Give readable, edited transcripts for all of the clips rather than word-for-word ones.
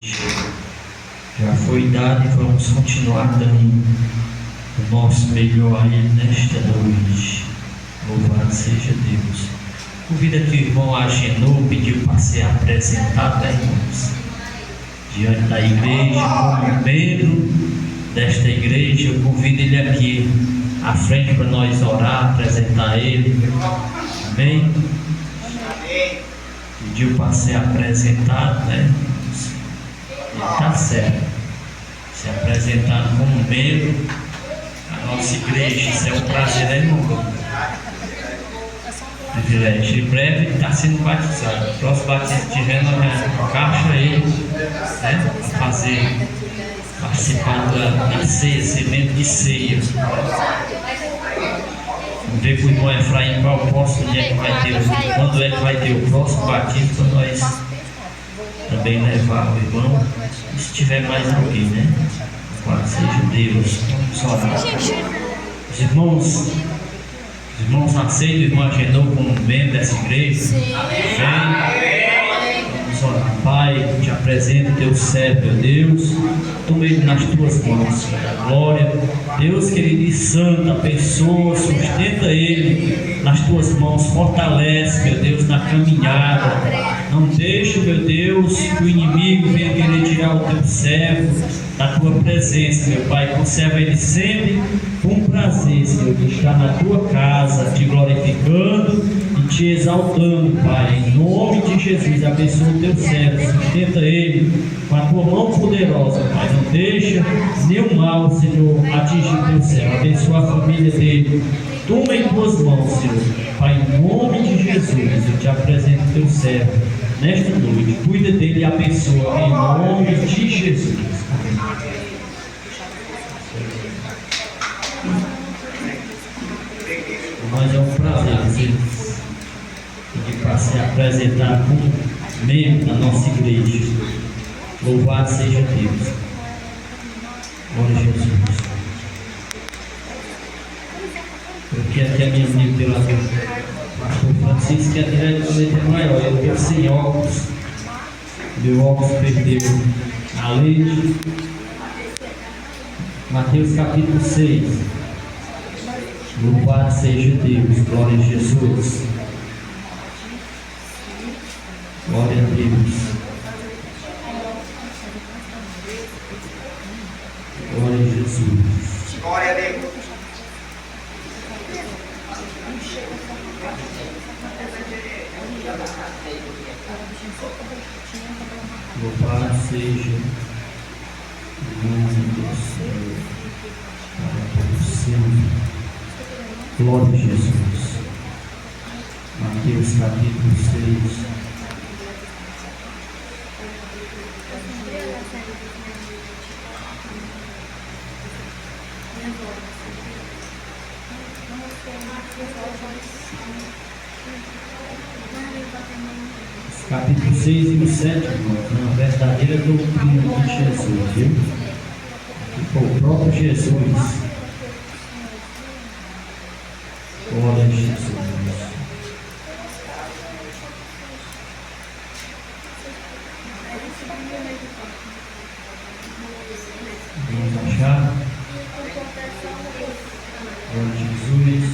Já foi dado e vamos continuar dando o nosso melhor a Ele nesta noite. Louvado seja Deus. Convida que o irmão Agenor pediu para ser apresentado, irmãos, diante da igreja, como membro desta igreja. Eu convido ele aqui à frente para nós orar, apresentar ele. Amém? Pediu para ser apresentado, né? Ele está certo. Se apresentado como membro da nossa igreja. Isso é um prazer, né, irmão? Privilégio. Em breve ele está sendo batizado. O próximo batismo que tiver, nós encaixa ele, né, para fazer, participar da ceia, ser membro de ceia. Vamos ver com o irmão Efraim qual o próximo dia que vai ter, quando é que vai ter o próximo batismo, para nós também levar o irmão. E se tiver mais alguém, né? Qual seja Deus, vamos orar. Os irmãos aceitam o irmão Agenor como membro dessa igreja? Sim. Amém. Vamos orar. Pai, te apresento teu servo, meu Deus. Toma ele nas tuas mãos. Glória. Deus querido e santo, abençoa, sustenta ele nas tuas mãos. Fortalece, meu Deus, na caminhada. Não deixe, meu Deus, que o inimigo venha querer tirar o teu servo da tua presença, meu Pai. Conserva ele sempre com prazer, Senhor, de estar na tua casa, te glorificando e te exaltando, Pai. Em nome de Jesus, abençoa o teu servo, sustenta ele com a tua mão poderosa, Pai. Não deixa nenhum mal, Senhor, atingir o teu servo. Abençoa a família dele. Toma em tuas mãos, Senhor. Pai, em nome de Jesus, eu te apresento o teu servo nesta noite. Cuida dele e abençoa em nome de Jesus. Amém. Mas é um prazer vocês pedir para se apresentar como membro da nossa igreja. Louvado seja Deus. Glória a Jesus. Eu quero que a minha amiga pela pastor Francisco, que é diretamente maior. Eu estou sem óculos. Meu óculos perdeu a lente. Mateus capítulo 6. Louvado seja Deus. Glória a Jesus. Glória a Deus. Glória a Jesus. Glória a Deus. Louvado seja o nome do Senhor para todo sempre. Glória a Jesus. Mateus capítulo 6. Capítulo 6 e o 7, irmãos, uma verdadeira doutrina de Jesus, viu? Que foi o próprio Jesus. Glória a Jesus. Vamos achar? Glória a Jesus.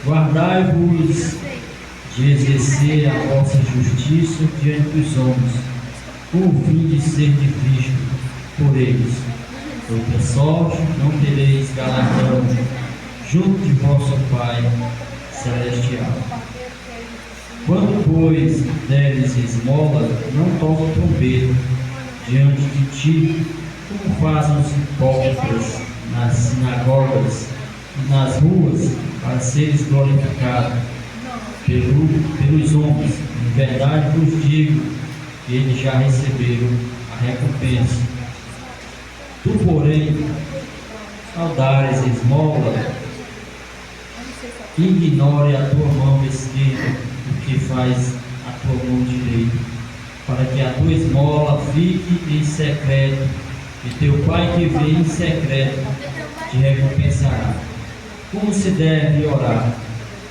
Guardai-vos de exercer a vossa justiça diante dos homens, com o fim de ser visto por eles. Outra sorte não tereis galardão junto de vosso Pai celestial. Quando, pois, deres esmola, não toque trombeta diante de ti, como fazem os hipócritas nas sinagogas e nas ruas, para seres glorificado pelos homens. Em verdade vos digo que eles já receberam a recompensa. Tu, porém, ao dares esmola, ignore a tua mão esquerda o que faz a tua mão direita, para que a tua esmola fique em secreto, e teu Pai que vê em secreto te recompensará. Como se deve orar?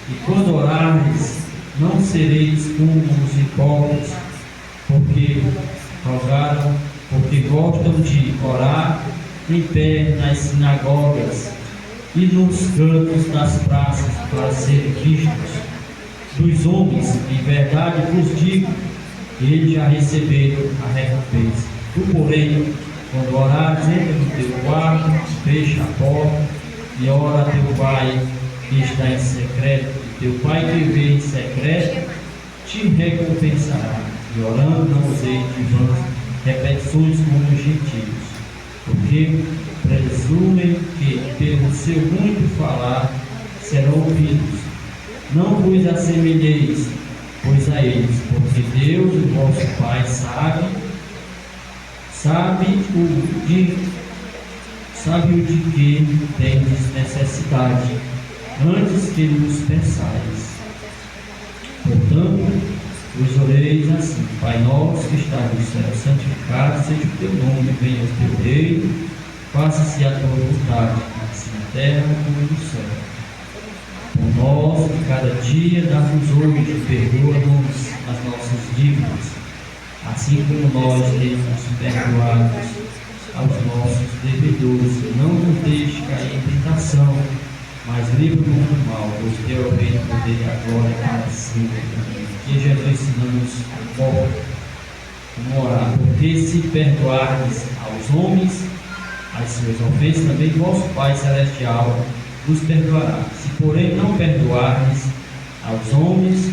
E quando orares, não sereis como os hipócritas, porque rogaram porque gostam de orar em pé nas sinagogas e nos cantos das praças para serem vistos dos homens. Em verdade vos digo, eles já receberam a recompensa. Tu, porém, quando orares, entra no teu quarto, fecha a porta e ora a teu Pai que está em secreto, e teu Pai que vê em secreto te recompensará. E orando não useis de vãs repetições como os gentios, porque presumem que pelo seu muito falar serão ouvidos. Não vos assemelheis, pois a eles, porque Deus, o vosso Pai, sabe o de que tendes necessidade, antes que nos peçais. Portanto, vos oreis assim: Pai nosso que estás no céu, santificado seja o teu nome, venha o teu reino, faça-se a tua vontade, assim na terra como no céu. O nosso de cada dia dá-nos hoje, perdoa-nos as nossas dívidas, assim como nós temos perdoados aos nossos devedores. Não nos deixe cair em tentação, mas livra-nos do mal, pois teu é o reino, o poder e a glória para sempre. Que Jesus ensinamos como orar. Porque se perdoardes aos homens as suas ofensas, também vosso Pai Celestial vos perdoará. Se porém não perdoardes aos homens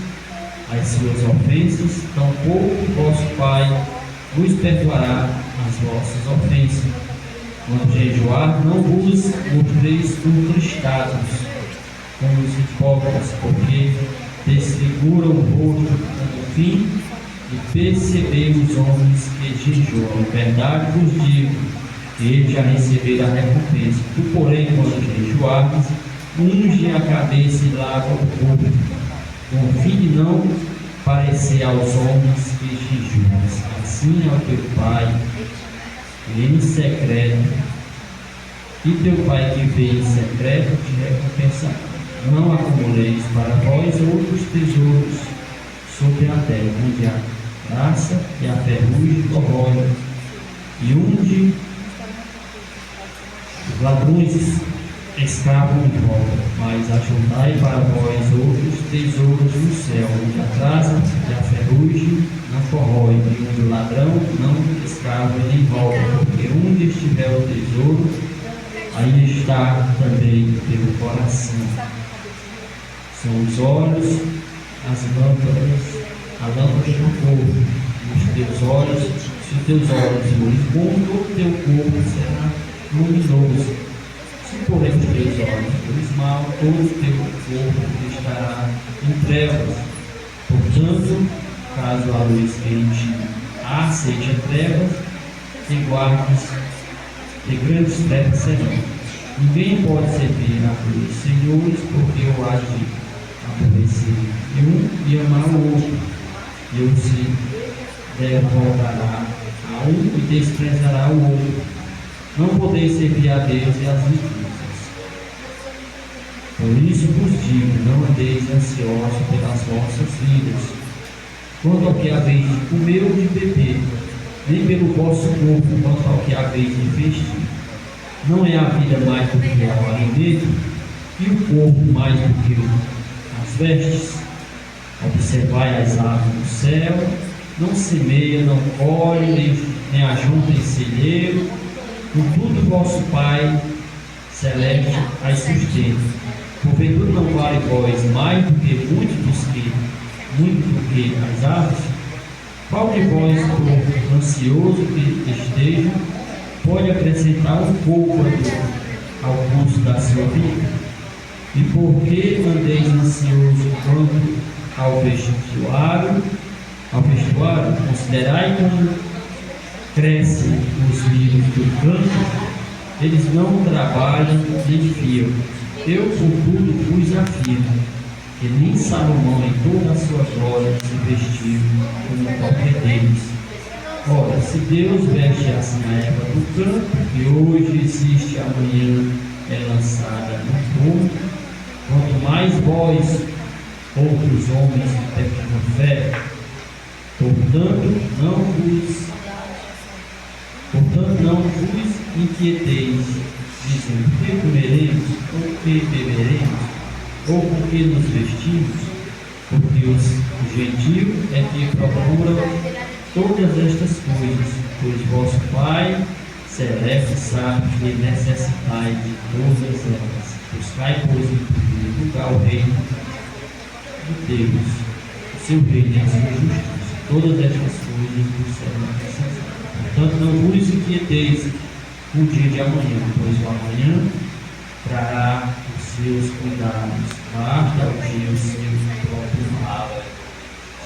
as suas ofensas, tampouco vosso Pai vos perdoará as vossas ofensas. Quando jejuar, não vos mostreis contristados como os hipócritas, porque desfiguram o rosto no fim de perceber os homens que jejuam. Em verdade vos digo, que eles já receberam a recompensa. Tu, porém, quando jejuares, unge a cabeça e lava o corpo, com o fim de não parecer aos homens que jejuas. Assim é o teu Pai em secreto, e teu Pai que vê em secreto te recompensará. Não acumuleis para vós outros tesouros sobre a terra, onde a traça e a ferrugem corroem, e onde os ladrões escavam e roubam. Mas ajuntai para vós outros tesouros no céu, onde a traça e a ferrugem não corroem, e onde o ladrão não escava e nem rouba, porque onde estiver o tesouro, aí está também o teu coração. São os olhos, as lâmpadas, a lâmpada do corpo. Os teus olhos, se os teus olhos forem bons, todo o teu corpo será luminoso. Se porém os teus olhos forem maus, todo o teu corpo estará em trevas. Portanto, caso a luz que em ti há seja trevas, te guardes, de grandes trevas serão. Ninguém pode servir a dois senhores, porque eu há de aborrecer um e amar o outro, e eu se devotará a um e desprezará o outro. Não podeis servir a Deus e às riquezas. Por isso vos digo, não andeis ansiosos pelas vossas vidas, quanto ao que haveis de comer ou de beber, nem pelo vosso corpo, quanto ao que haveis de vestir. Não é a vida mais do que o alimento, e o corpo mais do que as vestes? Observai as aves do céu, não semeia, não colhe, nem ajunta em celeiro, contudo vosso Pai celeste as sustenta. Porventura não vale vós mais do que muito do que as aves? Qual de vós, por ansioso que esteja, pode acrescentar um pouco ao curso da sua vida? E por que andeis ansioso quanto ao vestuário? Considerai como crescem os lírios do campo, eles não trabalham nem fiam. Eu, contudo, vos afirmo que nem Salomão em toda a sua glória se vestiu como qualquer deles. Ora, se Deus veste assim a erva do campo, que hoje existe, amanhã é lançada no fogo, quanto mais vós, outros homens de pequena fé. Portanto, não vos não vos inquieteis, dizendo: o que comeremos, ou o que beberemos, ou com que nos vestimos? Porque os gentios é que procuram todas estas coisas, pois vosso Pai celeste sabe que necessitais de todas elas. Buscai, pois, em primeiro lugar o reino de Deus, o seu reino e a sua justiça. Todas estas coisas do céu acrescentadas. Portanto, não vos inquieteis com o dia de amanhã, pois o amanhã trará os seus cuidados. Basta o dia o seu próprio mal.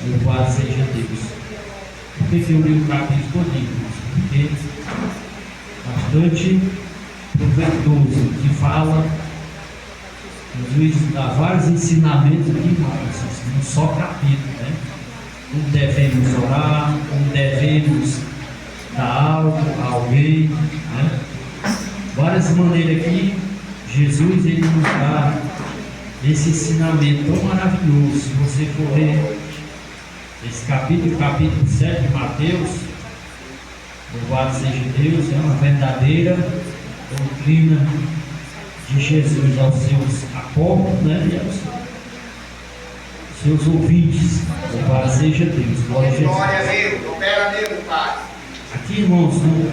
Louvado seja Deus. Por que eu li o capítulo todinho? Porque bastante proveitoso, que fala, os juízes dá vários ensinamentos aqui, mas num só capítulo, né? Como devemos orar, como devemos dar algo a alguém, né? Várias maneiras aqui, Jesus ele nos dá esse ensinamento tão maravilhoso. Se você for ler esse capítulo 7 de Mateus, louvado seja Deus, é uma verdadeira doutrina de Jesus aos seus apóstolos, né, e aos seus ouvintes. Louvado seja Deus. Glória a Jesus. Glória a Deus, opera a Deus, Pai. Aqui, irmãos, no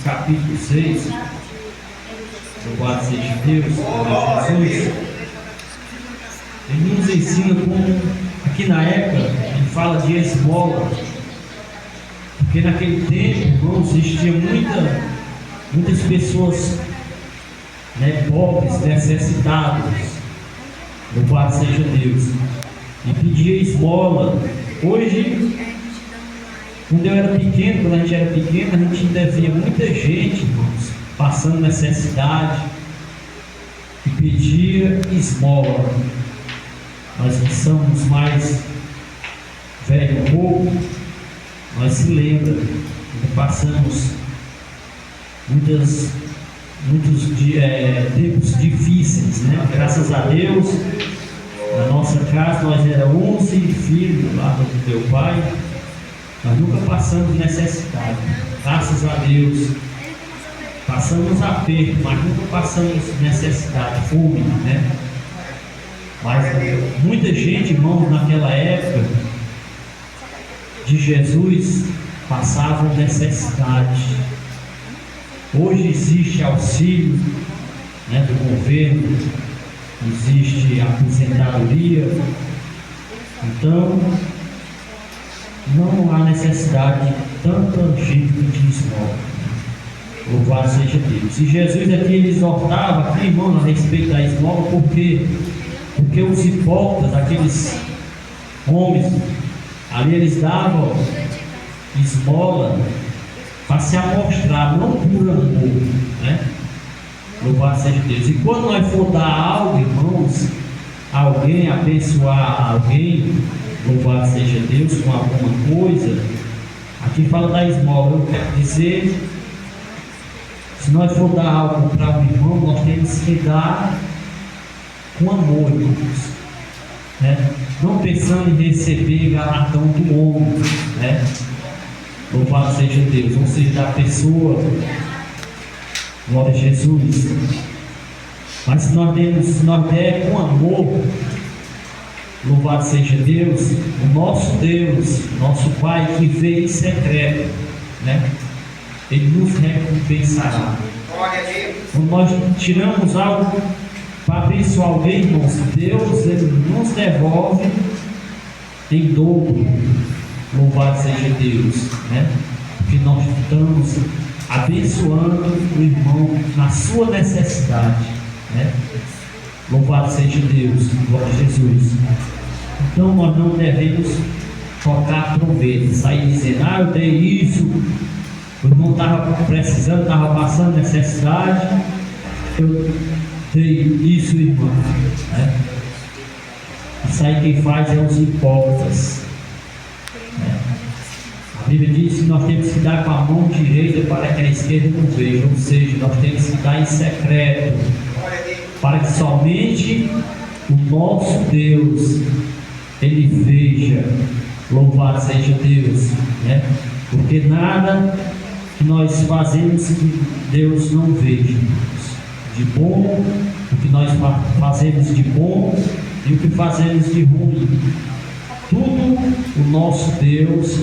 capítulo 6, louvado seja Deus, glória a Jesus, ele nos ensina como, aqui na época, ele fala de esmola, porque naquele tempo, irmãos, existia muitas pessoas, né, pobres, necessitadas, louvado seja Deus, e pedia esmola. Hoje, quando a gente era pequeno, a gente ainda via muita gente, irmãos, passando necessidade e pedia esmola. Nós que somos mais velhos um pouco, nós se lembra que passamos muitos tempos difíceis, né? Graças a Deus, na nossa casa nós éramos 11 filhos lá do meu pai, nós nunca passamos necessidade, graças a Deus. Passamos aperto, mas nunca passamos necessidade, fome, né? Mas muita gente, irmãos, naquela época de Jesus, passavam necessidade. Hoje existe auxílio, né, do governo, existe aposentadoria, então não há necessidade de tanta gente pedir esmola. Louvado seja Deus. E Jesus aqui ele exortava aqui, irmão, a respeito da esmola, porque os hipócritas, aqueles homens, ali eles davam esmola para se amostrar, não por amor, né? Louvado seja Deus. E quando nós for dar algo, irmãos, alguém, abençoar alguém, louvado seja Deus, com alguma coisa, aqui fala da esmola, eu quero dizer, se nós for dar algo para um irmão, nós temos que dar com amor, irmãos, né? Não pensando em receber galatão do homem, né? Louvado seja Deus, ou seja, da pessoa, glória a Jesus. Mas se nós der com amor, louvado seja Deus, o nosso Deus, nosso Pai que veio em secreto, né? Ele nos recompensará. Quando nós tiramos algo para abençoar alguém, irmãos, Deus ele nos devolve em dobro. Louvado seja Deus, né? Porque nós estamos abençoando o irmão na sua necessidade, né? Louvado seja Deus, glória a Jesus. Então nós não devemos tocar trombeta, sair dizendo: ah, eu dei isso, o irmão estava precisando, estava passando necessidade, eu dei isso, irmão, né? Isso aí quem faz é os hipócritas, né? A Bíblia diz que nós temos que dar com a mão direita para que a esquerda não veja, ou seja, nós temos que dar em secreto, para que somente o nosso Deus ele veja. Louvado seja Deus, né? Porque nada que nós fazemos que Deus não veja, de bom, o que nós fazemos de bom e o que fazemos de ruim. Tudo o nosso Deus,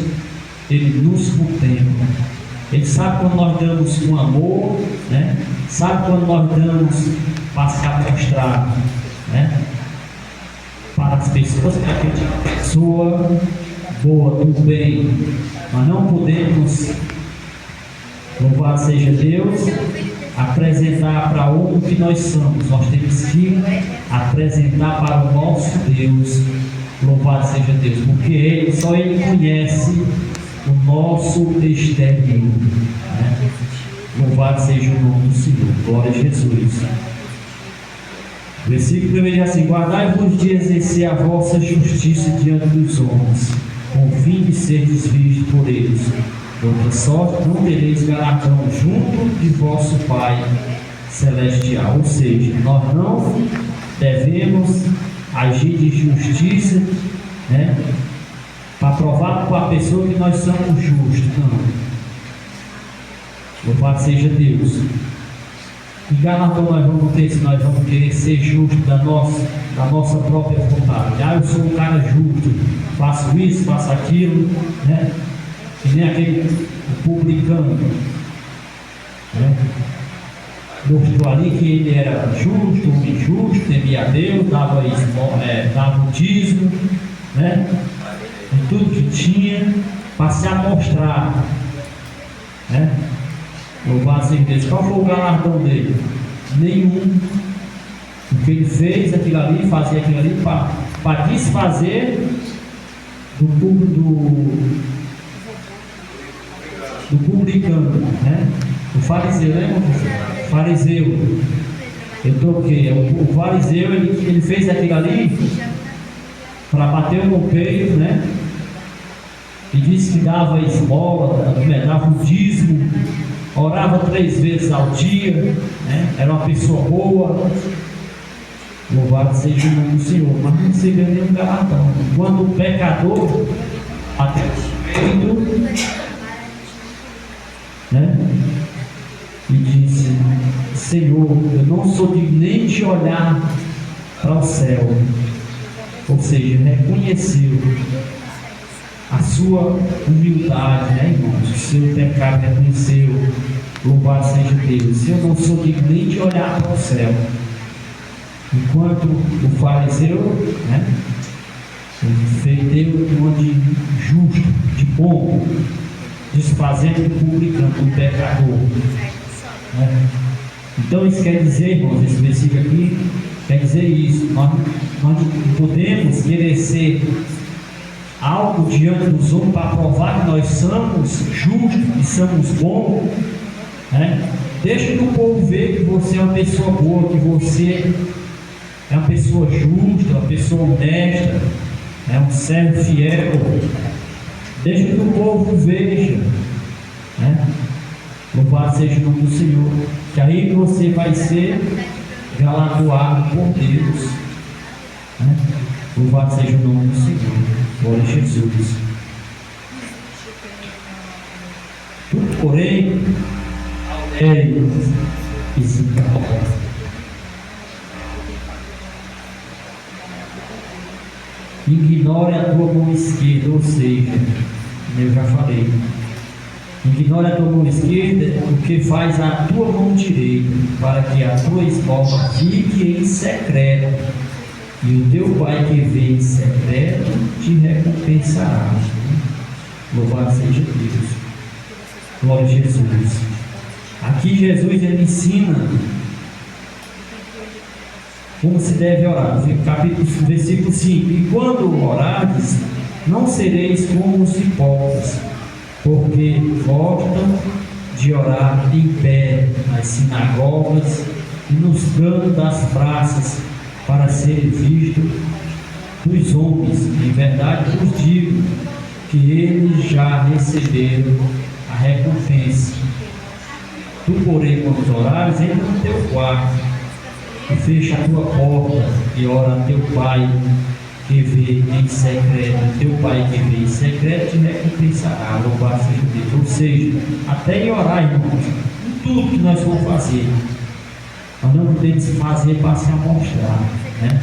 Ele nos contempla. Ele sabe quando nós damos com amor, né? Sabe quando nós damos para se mostrar, né? Para as pessoas, para que a gente é uma pessoa boa, do bem. Nós não podemos, louvado seja Deus, apresentar para outro o que nós somos. Nós temos que apresentar para o nosso Deus, louvado seja Deus, porque só Ele conhece o nosso exterior, né? Louvado seja o nome do Senhor, glória a Jesus. Versículo 1 diz assim: guardai-vos de exercer a vossa justiça diante dos homens, com o fim de seres vistos por eles. De outra sorte, não tereis galardão junto de vosso Pai Celestial. Ou seja, nós não devemos agir de justiça, né, para provar para a pessoa que nós somos justos. Não. Louvado seja Deus. Que galardão nós vamos ter se nós vamos querer ser justos da nossa própria vontade? Ah, eu sou um cara justo, faço isso, faço aquilo, né? Que nem aquele publicano, né? Mostrou ali que ele era justo, homem justo, temia a Deus, dava o dízimo, né? E tudo que tinha para se amostrar, né? Louvado seja Deus. Qual foi o galardão dele? Nenhum. O que ele fez, aquilo ali, fazia aquilo ali para desfazer do publicano, né? O fariseu, lembra? O fariseu. O fariseu, ele fez aquilo ali para bater no peito, né? E disse que dava esmola, dava o dízimo, orava 3 vezes ao dia, né? Era uma pessoa boa. Louvado seja o nome do Senhor, mas não se vê nenhum galardão. Quando o pecador até o né? E disse: Senhor, eu não sou digno nem de olhar para o céu. Ou seja, reconheceu a sua humildade, né, irmãos? O seu pecado, reconheceu. Louvado seja Deus. Eu não sou digno nem de olhar para o céu. Enquanto o fariseu, né, ele deu de justo, de bom, desfazendo o publicano, o pecador, né? Então isso quer dizer, irmãos, esse versículo aqui quer dizer isso. Nós não podemos querer ser algo diante dos outros para provar que nós somos justos e somos bons, né? Deixa que o povo ver que você é uma pessoa boa, que você é uma pessoa justa, uma pessoa honesta, é um servo fiel. Deixa que o povo veja, né? Louvado seja o nome do Senhor, que aí você vai ser galardoado por Deus, né? Louvado seja o nome do Senhor, glória a Jesus. Tudo, porém, ignore a tua mão esquerda, ou seja, eu já falei, ignore a tua mão esquerda, o que faz a tua mão direita, para que a tua esmola fique em secreto, e o teu Pai que vê em secreto te recompensará. Louvado seja Deus, glória a Jesus. Aqui Jesus ele ensina como se deve orar. Versículo 5: e quando orares, não sereis como os hipócritas, porque gostam de orar em pé nas sinagogas e nos cantos das praças, para serem vistos dos homens. Em verdade vos digo que eles já receberam a recompensa. Tu, porém, quando orares, entra no teu quarto e fecha a tua porta e ora a teu Pai que vê em secreto, teu Pai que vê em secreto te recompensará. Louvado seja Deus. Ou seja, até em orar, irmãos, em tudo que nós vamos fazer, nós não podemos fazer para se amostrar, né?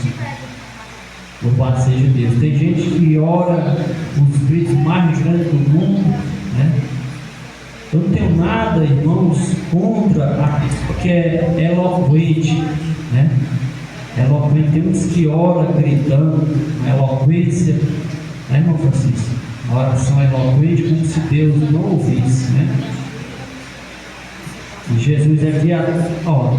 Louvado seja Deus. Tem gente que ora os gritos mais grandes do mundo, né? Eu não tenho nada, irmãos, contra a que é eloquente, né? Eloquente, tem uns que oram gritando, a eloquência, né, irmão Francisco? A oração é eloquente como se Deus não ouvisse, né? E Jesus aqui, ó,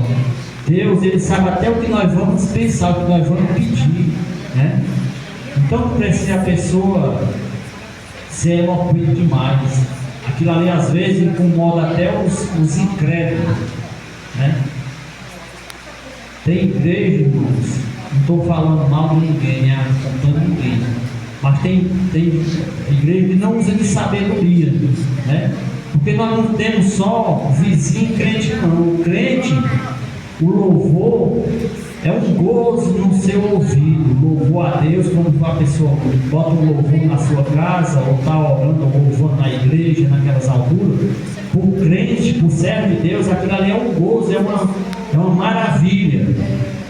Deus, Ele sabe até o que nós vamos pensar, o que nós vamos pedir, né? Então não precisa a pessoa ser eloquente demais. Aquilo ali às vezes incomoda até os incrédulos, né? Tem igreja, irmãos, não estou falando mal de ninguém, nem apontando ninguém, mas tem igreja que não usa de sabedoria, né? Porque nós não temos só vizinho crente, não. O crente, o louvor é um gozo no seu ouvido. Louvor a Deus, quando a pessoa bota um louvor na sua casa, ou está orando, ou louvando na igreja, naquelas alturas, por crente, por servo de Deus, aquilo ali é um gozo, é uma maravilha.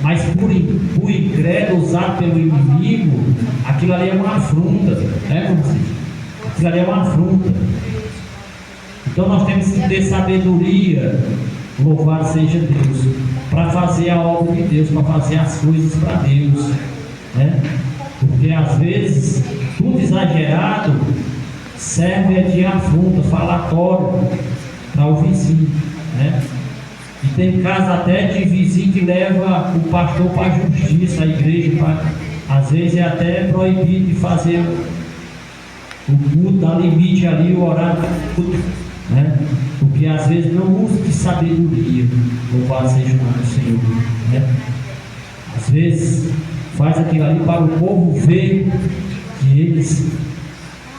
Mas por incrédulo, usado pelo inimigo, aquilo ali é uma afronta, né, irmão? Aquilo ali é uma afronta. Então nós temos que ter sabedoria, louvado seja Deus, para fazer a obra de Deus, para fazer as coisas para Deus, né? Porque às vezes tudo exagerado serve de afronta, falatório para o vizinho, né? E tem casos até de vizinho que leva o pastor para a justiça, a igreja, às vezes é até proibido de fazer o culto, dar limite ali, o horário, né? Porque às vezes não usa de sabedoria, louvado seja o nome do Senhor, né? Às vezes faz aquilo ali para o povo ver que eles,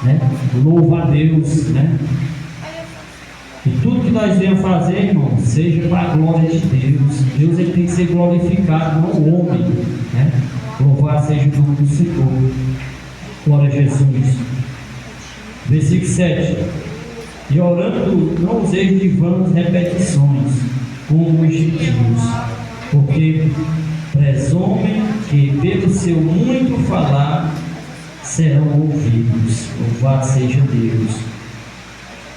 né, louvam a Deus, né? E tudo que nós venhamos fazer, irmão, seja para a glória de Deus. Deus, ele tem que ser glorificado, não o homem, né? Louvado seja o nome do Senhor. Glória a Jesus. Versículo 7. E orando, não useis de vãs repetições, como os gentios, porque presumem que pelo seu muito falar serão ouvidos. Louvado seja Deus.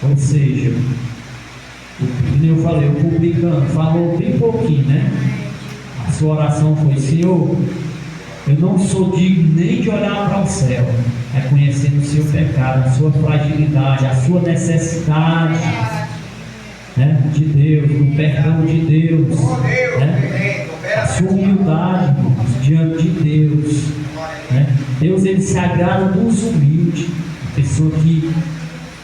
Ou seja, como eu falei, o publicano falou bem pouquinho, né? A sua oração foi: Senhor, eu não sou digno nem de olhar para o céu, reconhecendo o seu pecado, a sua fragilidade, a sua necessidade, né, de Deus, do perdão de Deus, né, a sua humildade, irmãos, diante de Deus, né? Deus, ele se agrada dos humildes, a pessoa que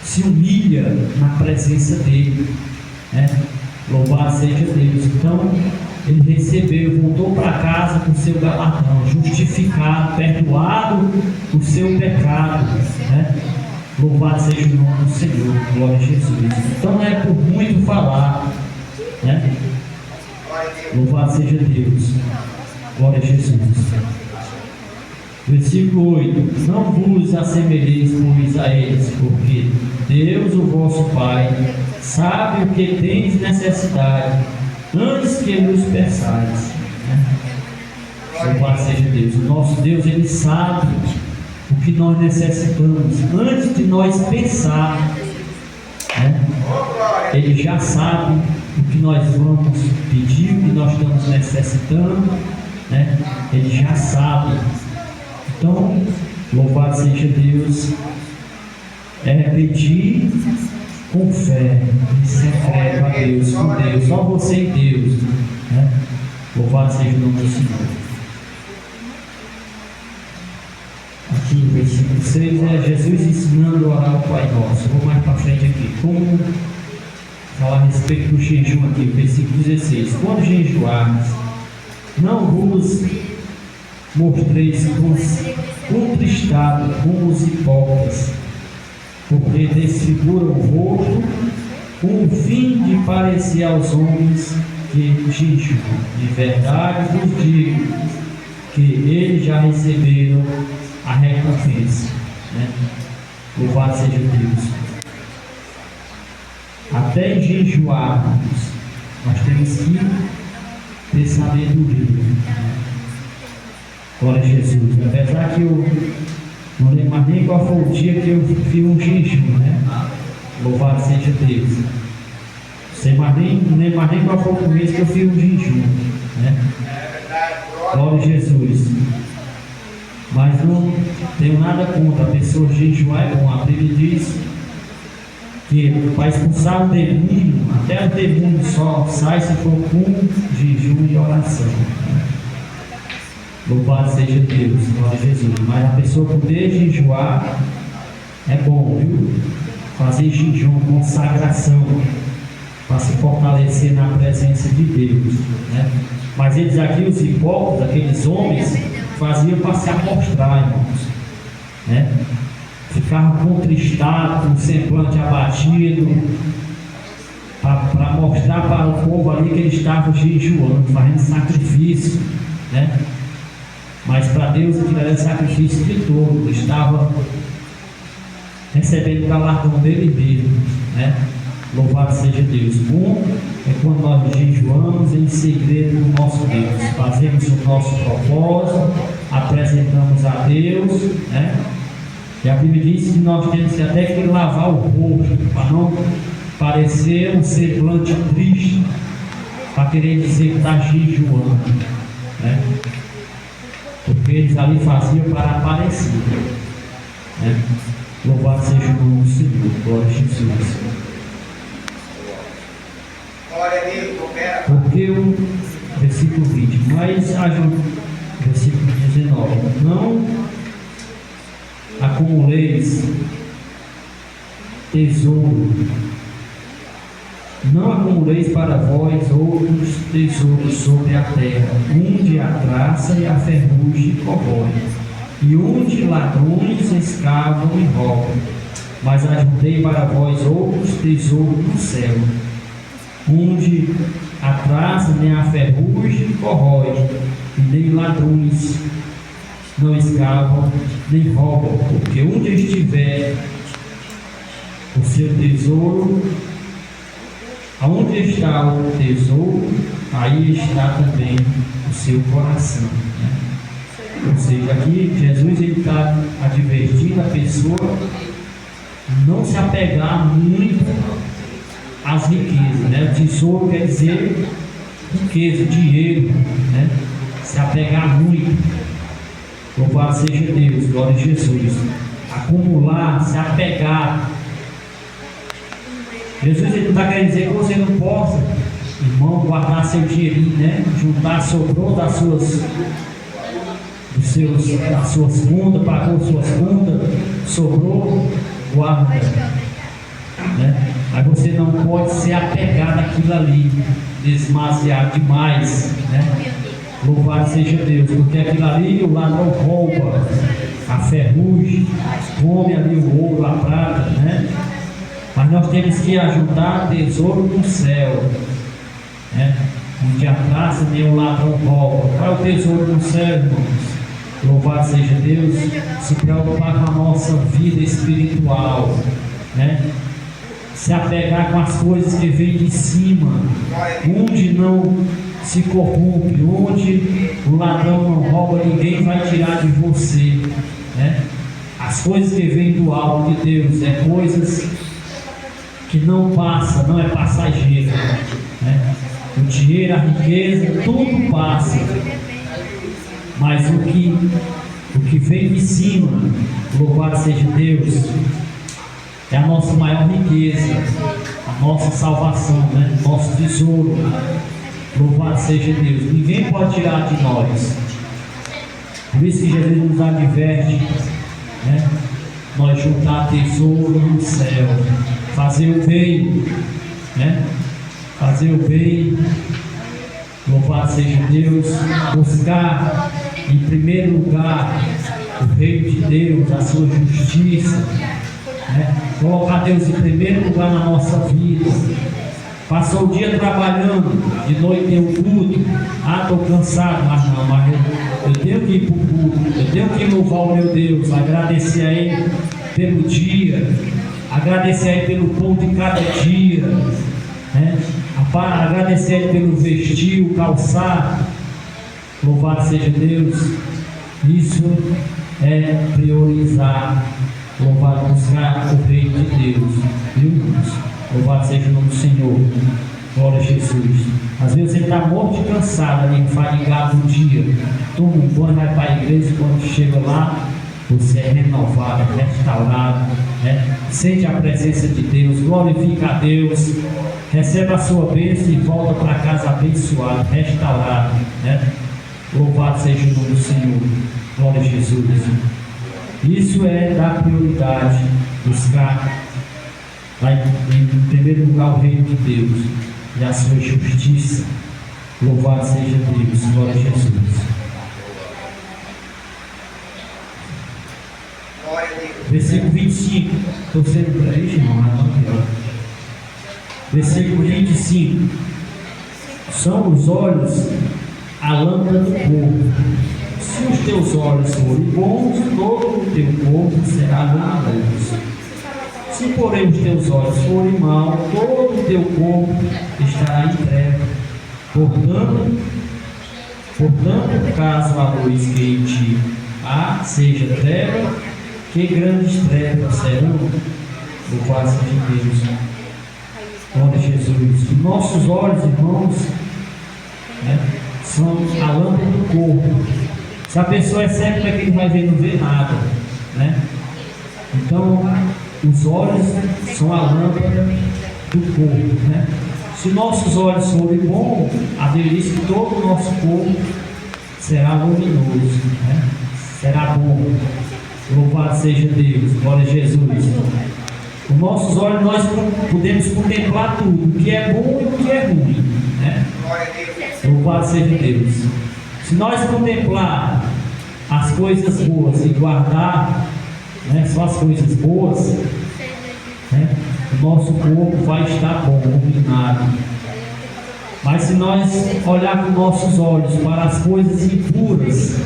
se humilha na presença dele, né? Louvado seja Deus. Então ele recebeu, voltou para casa com seu galardão, justificado, perdoado o seu pecado, né? Louvado seja o nome do Senhor, glória a Jesus. Então não é por muito falar, né? Louvado seja Deus, glória a Jesus. Versículo 8: não vos assemelheis, pois, a eles, porque Deus, o vosso Pai, sabe o que tendes necessidade, antes que nos peçais, né? Louvado seja Deus. O nosso Deus, ele sabe o que nós necessitamos, antes de nós pensar, né? Ele já sabe o que nós vamos pedir, o que nós estamos necessitando, né? Ele já sabe. Então, louvado seja Deus, é pedir com fé, em secreto a Deus, com Deus, só você e Deus, né? Louvado seja o nome do Senhor. Aqui no versículo 6 é Jesus ensinando a orar ao Pai Nosso. Vou mais para frente aqui. Como falar a respeito do jejum aqui, versículo 16: quando jejuardes, não vos mostreis contristado como os hipócritas, porque desfiguram o rosto com o fim de parecer aos homens que jejuam. De verdade vos digo que eles já receberam a recompensa, né? Louvado seja Deus. Até em jejuarmos, nós temos que ter sabedoria. Glória a Jesus. Apesar que eu não lembro mais nem qual foi o dia que eu fiz um jejum, né? Louvado seja Deus. Não lembro mais nem qual foi o mês que eu fiz um jejum, né? Glória a Jesus. Mas não tenho nada contra a pessoa jejuar, é bom. A Bíblia diz que para expulsar o demônio, até o demônio só sai se for com jejum e oração. Louvado seja Deus, glória a Jesus. Mas a pessoa poder jejuar é bom, viu? Fazer jejum, consagração, para se fortalecer na presença de Deus, né? Mas eles aqui, os hipócritas, aqueles homens, faziam para se amostrar, irmãos, né? Ficavam contristados, com o semblante abatido, para mostrar para o povo ali que eles estavam jejuando, fazendo sacrifício, né? Mas para Deus aquilo era sacrifício de todo, ele estava recebendo o galardão dele mesmo, né? Louvado seja Deus. Bom é quando nós jejuamos em segredo do nosso Deus, fazemos o nosso propósito, apresentamos a Deus, né? E a Bíblia diz que nós temos até que lavar o rosto, para não parecer um semblante triste, para querer dizer que está jejuando, né? Porque eles ali faziam para aparecer, né? Louvado seja o nome do Senhor, glória a Jesus. Porque o versículo 20, mas versículo 19, não acumuleis tesouro, não acumuleis para vós outros tesouros sobre a terra, onde a traça e a ferrugem corroem, e onde ladrões escavam e roubam, mas ajuntei para vós outros tesouros no céu, onde a traça nem a ferrugem corrói, e nem ladrões não escavam nem roubam, porque onde estiver o seu tesouro, aonde está o tesouro, aí está também o seu coração, né? Ou seja, aqui Jesus está advertindo a pessoa não se apegar muito às riquezas, né? O tesouro quer dizer riqueza, dinheiro, né? Se apegar muito. Louvado seja Deus, glória a Jesus. Acumular, se apegar. Jesus não está querendo dizer que você não possa, irmão, guardar seu dinheirinho, né? Juntar, sobrou das suas contas, pagou suas contas, sobrou, guarda, né? Mas você não pode se apegar naquilo ali, demasiado demais, né? Louvado seja Deus, porque aquilo ali o ladrão rouba, a ferrugem, come ali o ouro, a prata, né? Mas nós temos que ajuntar tesouro no céu, né? Onde a traça nem o ladrão rouba. Qual é o tesouro no céu, irmãos? Louvado seja Deus, se preocupar com a nossa vida espiritual, né? Se apegar com as coisas que vêm de cima, onde não se corrompe, onde o ladrão não rouba, ninguém vai tirar de você, né? As coisas que vêm do alto de Deus é coisas que não passa, não é passageiro, né? O dinheiro, a riqueza, tudo passa, mas o que vem de cima, louvado seja Deus, é a nossa maior riqueza, a nossa salvação, né? Nosso tesouro. Louvado seja Deus. Ninguém pode tirar de nós. Por isso que Jesus nos adverte, né? Nós juntar tesouro no céu, fazer o bem, né? Fazer o bem. Louvado seja Deus. Buscar em primeiro lugar o reino de Deus, a sua justiça, né? Colocar Deus em primeiro lugar na nossa vida. Passou o dia trabalhando, de noite tem um culto. Ah, estou cansado, mas eu tenho que ir para o culto, eu tenho que louvar o meu Deus, agradecer a Ele pelo dia, agradecer a Ele pelo pão de cada dia, né? Agradecer a Ele pelo vestir, o calçar. Louvado seja Deus. Isso é priorizar, louvado, buscar o reino de Deus, viu, irmãos? Louvado seja o nome do Senhor. Glória a Jesus. Às vezes ele está morto e cansado, ali, fadigado no dia. Todo mundo, quando vai para a igreja, quando chega lá, você é renovado, restaurado, né? Sente a presença de Deus, glorifica a Deus, recebe a sua bênção e volta para casa abençoado, restaurado, né? Louvado seja o nome do Senhor. Glória a Jesus. Isso é dar prioridade, buscar lá em primeiro lugar o reino de Deus e a sua justiça. Louvado seja Deus. Glória a Jesus. Glória a Deus. Versículo 25. Estou sendo para isso, irmão, mas não pior. Versículo 25. São os olhos a lâmpada do corpo. Se os teus olhos forem bons, todo o teu corpo será luminoso. Se porém os teus olhos forem maus, todo o teu corpo estará em treva. Portanto, caso a luz que em ti há seja treva, que grandes trevas serão? Louvado seja Deus. Glória a Jesus. Nossos olhos, irmãos, né, são a lâmpada do corpo. Se a pessoa é cega, como é que ele vai ver? Não vê nada, né? Então, os olhos são a lâmpada do corpo, né? Se nossos olhos forem bons, a Bíblia diz que todo o nosso corpo será luminoso, né? Será bom. Louvado seja Deus. Glória a Jesus. Com nossos olhos nós podemos contemplar tudo, o que é bom e o que é ruim, né? Louvado seja Deus. Se nós contemplar as coisas boas e guardar, né, só as coisas boas, né, o nosso corpo vai estar bom, iluminado. Mas se nós olhar com nossos olhos para as coisas impuras,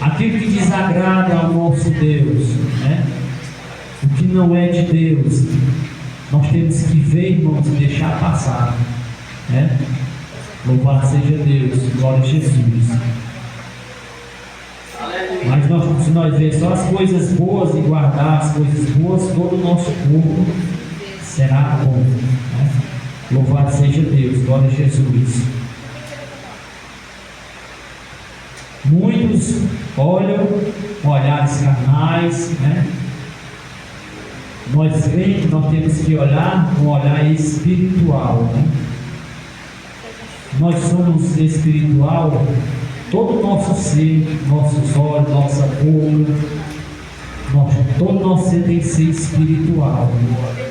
aquilo que desagrada ao nosso Deus, né, o que não é de Deus, nós temos que ver, irmãos, e deixar passar, né? Louvado seja Deus, glória a Jesus. Mas se nós ver só as coisas boas e guardar as coisas boas, todo o nosso corpo será bom, né? Louvado seja Deus, glória a Jesus. Muitos olham com olhares carnais, né? Nós crentes, nós temos que olhar com um olhar espiritual, né? Nós somos espiritual, todo o nosso ser, nossos olhos, nossa boca, todo o nosso ser tem que ser espiritual,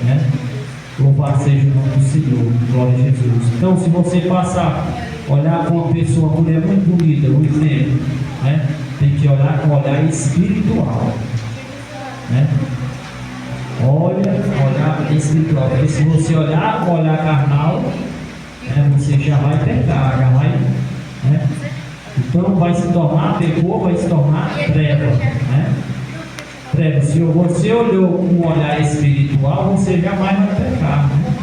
né? Louvado seja o nome do Senhor, glória a Jesus. Então, se você passar, olhar com uma pessoa, uma mulher muito bonita, um exemplo, né? Tem que olhar com um olhar espiritual, né? Olhar espiritual, porque se você olhar com olhar carnal, né, você já vai pecar, já vai, né? Então vai se tornar pecou, vai se tornar treva, né? Treva. Se você olhou com um olhar espiritual, você jamais vai pecar, né?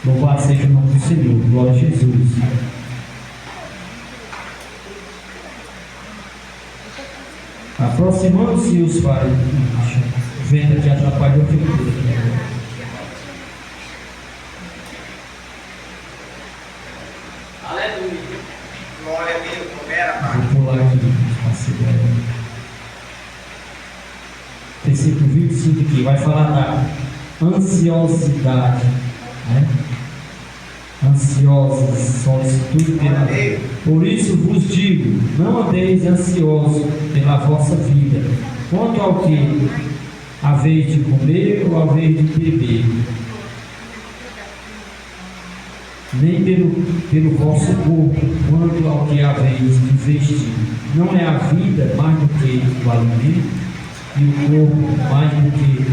Louvado seja o nome do Senhor, glória a Jesus. Aproximando-se os fariseus, vendo que atrapalhou, Aleluia. Glória a Deus. Vou pular aqui. Versículo 25 aqui, vai falar da ansiosidade, né? Ansiosos, solicitude pela vida. Por isso vos digo, não andeis ansiosos pela vossa vida, quanto ao que haveis de comer ou haveis de beber, nem pelo vosso corpo, quanto ao que haveis de vestir. Não é a vida mais do que o alimento, e o corpo mais do que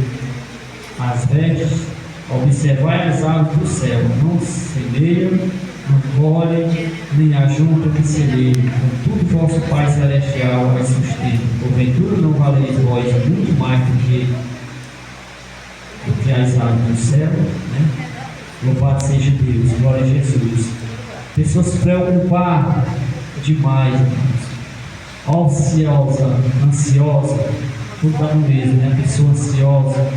as vestes? Observai as aves do céu, não semeiam, não colhe, nem ajunta que celebre, contudo vosso Pai Celestial é sustento. Porventura não valeis vós muito mais do que as aves do céu, né? Louvado seja Deus, glória a Jesus. Pessoas se preocupar demais, ansiosa, tudo dá no mesmo, né? Pessoa ansiosa,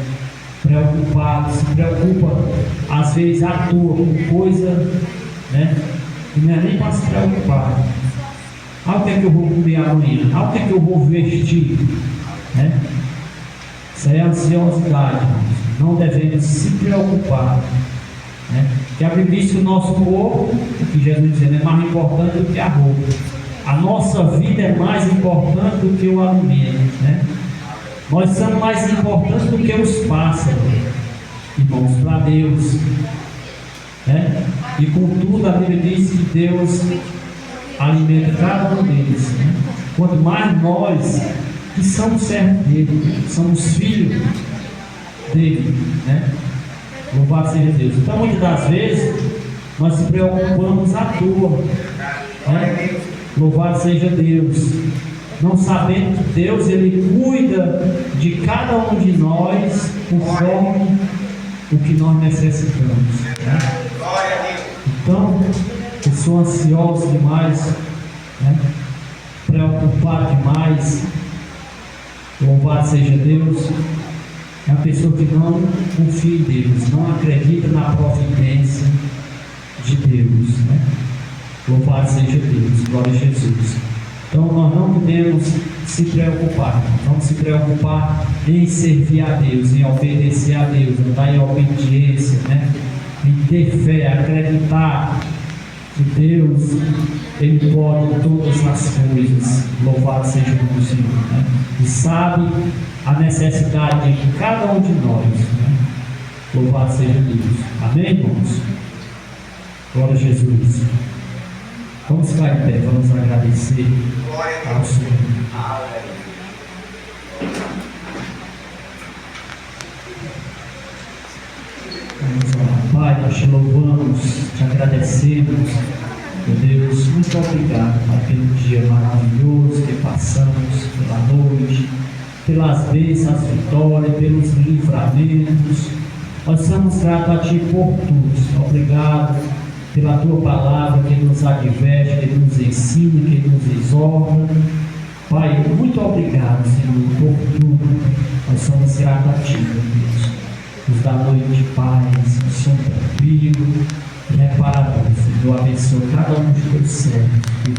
preocupada, se preocupa às vezes à toa com coisa, né? E não é nem para se preocupar. O que é que eu vou comer amanhã? O que é que eu vou vestir? Né? Isso aí é ansiosidade. Não devemos se preocupar. Né? Porque a Bíblia diz que o nosso corpo, o que Jesus dizendo, é mais importante do que a roupa. A nossa vida é mais importante do que o alimento. Né? Nós somos mais importantes do que os pássaros, irmãos, para Deus. Né? E contudo, a Bíblia diz que Deus alimenta cada um deles. Né? Quanto mais nós, que somos servos dele, somos filhos dele. Né? Louvado seja Deus. Então, muitas das vezes, nós se preocupamos à toa. Né? Louvado seja Deus. Não sabendo que Deus, Ele cuida de cada um de nós conforme o que nós necessitamos. Né? Então, pessoa ansiosa demais, né? Preocupada demais, louvado seja Deus, é a pessoa que não confia em Deus, não acredita na providência de Deus. Né? Louvado seja Deus, glória a Jesus. Então nós não podemos se preocupar, vamos se preocupar em servir a Deus, em obedecer a Deus, andar em obediência, né? Em ter fé, acreditar que Deus, Ele pode todas as coisas. Louvado seja o Senhor, né? E sabe a necessidade de cada um de nós. Né? Louvado seja Deus. Amém, irmãos? Glória a Jesus. Vamos ficar em pé, vamos agradecer ao Senhor. Vamos orar. Pai, nós te louvamos, te agradecemos, meu Deus, muito obrigado, Pai, pelo dia maravilhoso que passamos, pela noite, pelas bênçãos, as vitórias, pelos livramentos. Nós somos gratos a Ti por tudo. Obrigado pela Tua palavra que nos adverte, que nos ensina, que nos exorta. Pai, muito obrigado, Senhor, por tudo. Nós somos gratos a Ti, meu Deus. Nos dá noite de paz, um som tranquilo, reparador. Senhor, abençoe cada um dos Teus servos.